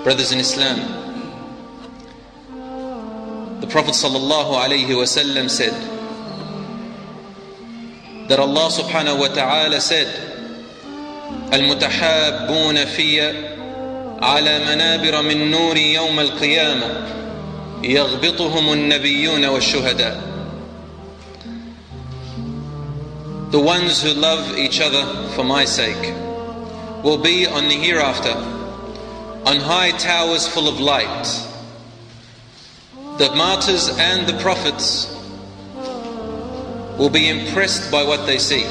Brothers in Islam, the Prophet ﷺ said that Allah subhanahu wa ta'ala said, المتحابون في على منابر من نور يوم القيامة يغبطهم النبيون والشهداء. The ones who love each other for my sake will be on the hereafter on high towers full of light. The martyrs and the prophets will be impressed by what they see.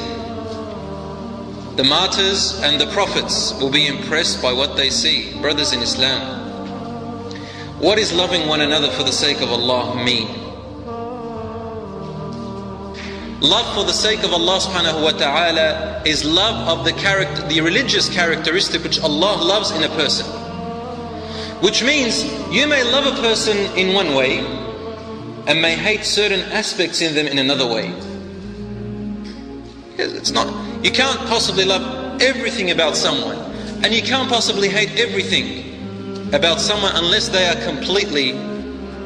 The martyrs and the prophets will be impressed by what they see. Brothers in Islam, what is loving one another for the sake of Allah mean? Love for the sake of Allah subhanahu wa ta'ala is love of the religious characteristic which Allah loves in a person. Which means you may love a person in one way and may hate certain aspects in them in another way. You can't possibly love everything about someone, and you can't possibly hate everything about someone unless they are completely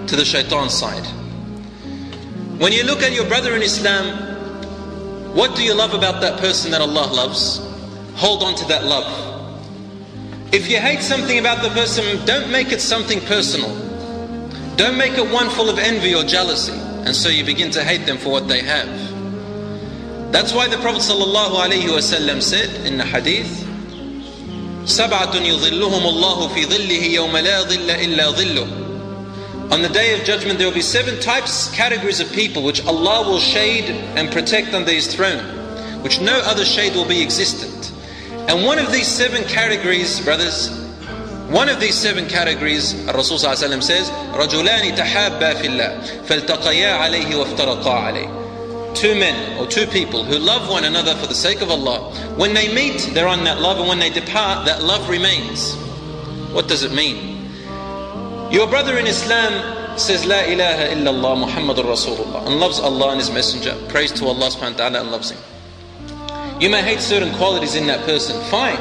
to the shaitan's side. When you look at your brother in Islam, what do you love about that person that Allah loves? Hold on to that love. If you hate something about the person, don't make it something personal. Don't make it one full of envy or jealousy, and so you begin to hate them for what they have. That's why the Prophet ﷺ said in the hadith, سَبْعَةٌ يُظِلُّهُمُ اللَّهُ فِي ظِلِّهِ يَوْمَ لَا ظِلَّ إِلَّا ظِلُّهُ. On the day of judgment there will be 7 categories of people which Allah will shade and protect under His throne, which no other shade will be existent. And one of these 7 categories, brothers, Rasul ﷺ says, رَجُلَانِ تَحَابَّا فِي اللَّهِ فَالْتَقَيَا عَلَيْهِ وَافْتَرَقَا عَلَيْهِ. 2 men or 2 people who love one another for the sake of Allah. When they meet, they're on that love, and when they depart, that love remains. What does it mean? Your brother in Islam says La ilaha illallah Muhammadur Rasulullah and loves Allah and His Messenger, prays to Allah subhanahu wa ta'ala and loves Him. You may hate certain qualities in that person, fine,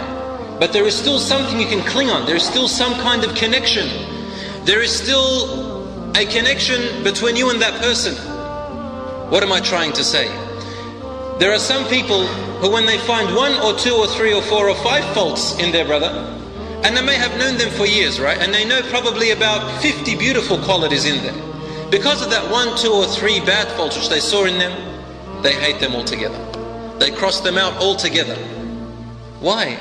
but there is still something you can cling on. There is still some kind of connection. There is still a connection between you and that person. What am I trying to say? There are some people who, when they find 1 or 2 or 3 or 4 or 5 faults in their brother, and they may have known them for years, right? And they know probably about 50 beautiful qualities in them. Because of that 1, 2 or 3 bad faults which they saw in them, they hate them altogether. They cross them out altogether. Why?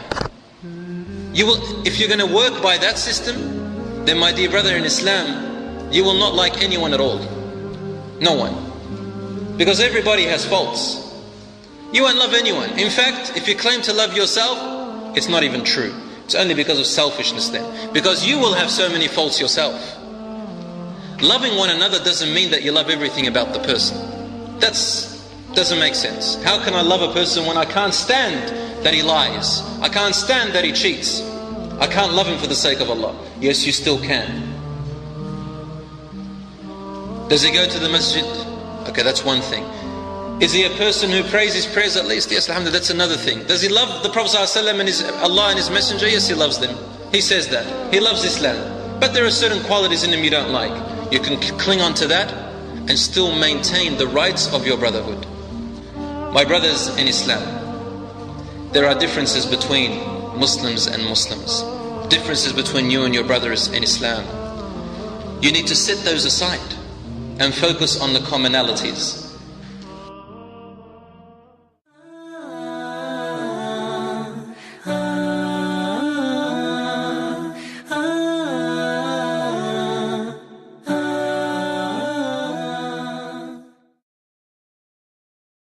If you're going to work by that system, then my dear brother in Islam, you will not like anyone at all. No one. Because everybody has faults. You won't love anyone. In fact, if you claim to love yourself, it's not even true. It's only because of selfishness then. Because you will have so many faults yourself. Loving one another doesn't mean that you love everything about the person. That doesn't make sense. How can I love a person when I can't stand that he lies? I can't stand that he cheats. I can't love him for the sake of Allah. Yes, you still can. Does he go to the masjid? Okay, that's one thing. Is he a person who prays his prayers at least? Yes, alhamdulillah, that's another thing. Does he love the Prophet ﷺ and Allah and His Messenger? Yes, he loves them. He says that. He loves Islam. But there are certain qualities in him you don't like. You can cling on to that and still maintain the rights of your brotherhood. My brothers in Islam, there are differences between Muslims and Muslims. Differences between you and your brothers in Islam. You need to set those aside and focus on the commonalities.